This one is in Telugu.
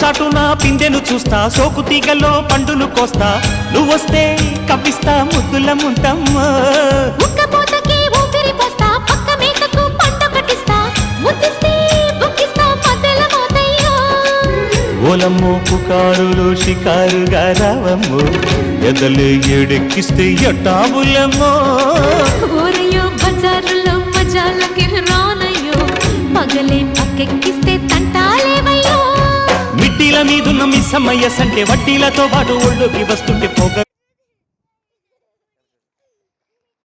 చాటున పిందెను చూస్తా, సోకు తీగల్లో పండును కోస్తా, నువ్వొస్తే కప్పిస్తా ముద్దుల ముంతమ్మ. ఉక్కపోతకి ఊపిరి పోస్తా, పక్క మేకకు పంట కట్టిస్తా, ముద్దిస్తే బుక్కిస్తా మధ్యల మోతయ్యో. ఓలమ్మో పుకారులో షికారుగా రావమ్మో, ఎదలు ఎడెక్కిస్తే ఎట్టాబులమ్మో. ఊరయ్యో బజారులో మజాలకి రానయ్యో, పగలే పక్కెక్కిస్తే తంటాలేవయ్యో. మిట్టిల మీదున్న మిస్సమ్మయ్య సంటే వడ్డీలతో పాటు ఒళ్ళోకి వస్తుంటే పొగ